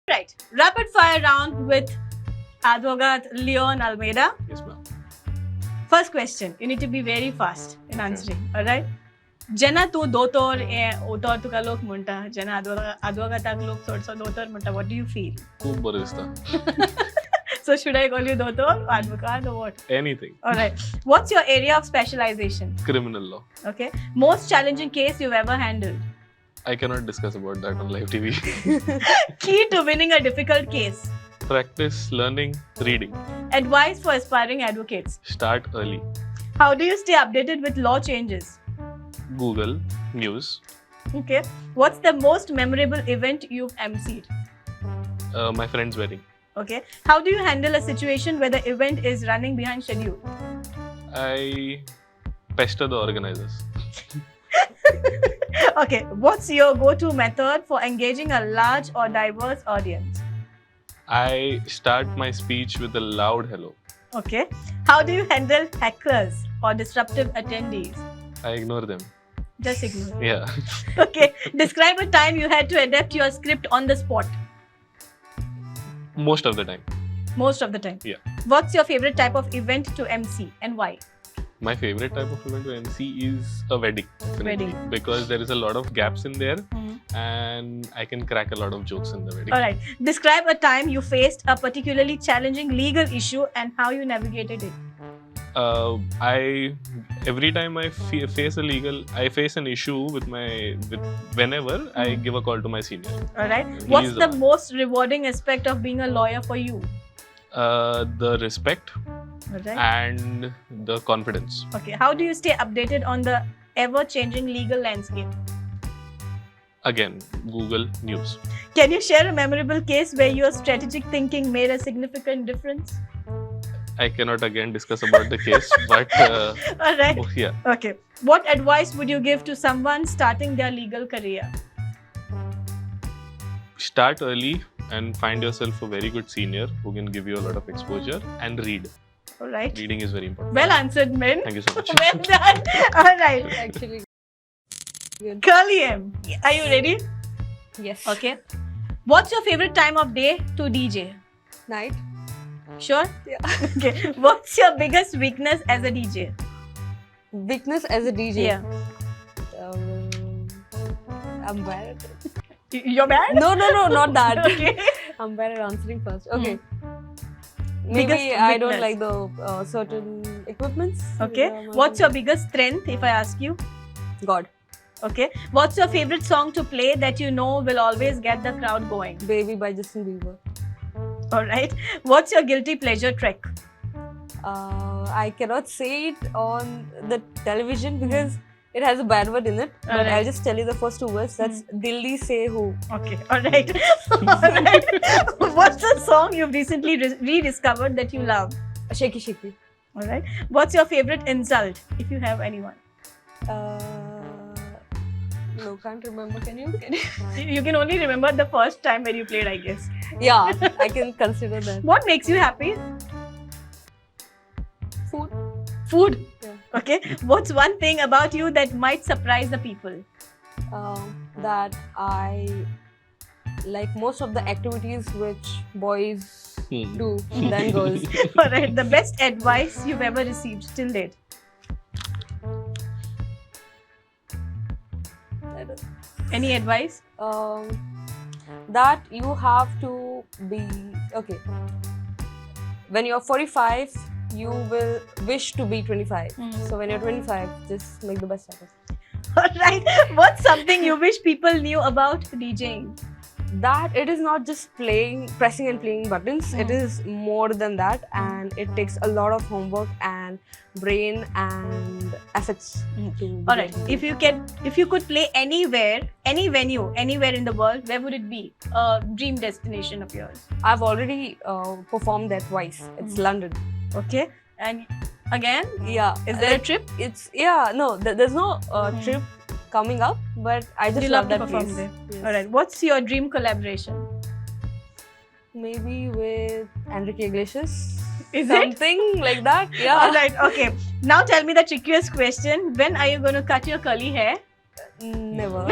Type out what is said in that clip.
Right. Rapid fire round with Advogat Leon Almeida. Yes, ma'am. First question. You need to be very fast in answering. Alright? Jena tu dotor utor tuka lok munta. Jena advogatak lok sorso dotor munta. What do you feel? खूप बरं दिसतं. So should I call you dotor or advocate or what? Anything. Alright. What's your area of specialization? Criminal law. Okay. Most challenging case you've ever handled? I cannot discuss about that on live TV. Key to winning a difficult case? Practice, learning, reading. Advice for aspiring advocates? Start early. How do you stay updated with law changes? Google, news. Okay. What's the most memorable event you've emceed? My friend's wedding. Okay. How do you handle a situation where the event is running behind schedule? I pester the organizers. Okay. What's your go-to method for engaging a large or diverse audience? I start my speech with a loud hello. Okay. How do you handle hecklers or disruptive attendees? I ignore them. Just ignore. Yeah. Okay. Describe a time you had to adapt your script on the spot. Most of the time. Most of the time. Yeah. What's your favorite type of event to MC and why? My favorite type of event to MC is a wedding. Definitely. Wedding. Because there is a lot of gaps in there Hmm. and I can crack a lot of jokes in the wedding. Alright. Describe a time you faced a particularly challenging legal issue and how you navigated it. Every time I face an issue with whenever I give a call to my senior. Alright. He What's is the the- most rewarding aspect of being a lawyer for you? The respect Alright. and the confidence. Okay. How do you stay updated on the ever-changing legal landscape? Again, Google News. Can you share a memorable case where your strategic thinking made a significant difference? I cannot again discuss about the case, but Alright. yeah. Okay. What advice would you give to someone starting their legal career? Start early and find yourself a very good senior who can give you a lot of exposure and read. Alright. Reading is very important. Well answered, men. Thank you so much. Well done. Alright. Actually, good. Curly M. Are you ready? Yes. Okay. What's your favorite time of day to DJ? Night. Sure? Yeah. Okay. What's your biggest weakness as a DJ? Weakness as a DJ. Yeah. I'm bad. You're bad? No, not that. Okay. I'm bad at answering first. Okay. Biggest Maybe I don't weakness. like the certain equipments. Okay. Yeah, What's your biggest strength if I ask you? God? Okay. What's your favorite song to play that you know will always get the crowd going? Baby by Justin Bieber. Alright. What's your guilty pleasure trick? I cannot say it on the television because it has a bad word in it. But Alright. I'll just tell you the first two words. That's Dilli Se Ho. Okay. Alright. Alright. What's the song you've recently rediscovered that you love? Shaky Shaky. Alright. What's your favorite insult if you have anyone? No, can't remember. Can you? You can only remember the first time when you played, I guess. Yeah, I can consider that. What makes you happy? Food. Food. Yeah. Okay. What's one thing about you that might surprise the people? That I like most of the activities which boys do than girls. Alright. The best advice you've ever received till date? Any advice? That you have to be okay. When you're 45, you will wish to be 25. So when you're 25, just make the best out of it. Alright. What's something you wish people knew about DJing? That it is not just pressing and playing buttons. It is more than that, and it takes a lot of homework and brain and assets. Alright. If you could play anywhere, any venue, anywhere in the world, where would it be? A dream destination of yours. I've already performed there twice. It's London. Okay. And again, Yeah. is there a trip? It's no. There's no trip coming up, but I just You love love to that perform place. there. Yes. Alright. What's your dream collaboration? Maybe with Enrique Iglesias. Is it? Something like that. Yeah. Alright. Okay. Now tell me the trickiest question. When are you going to cut your curly hair? Never.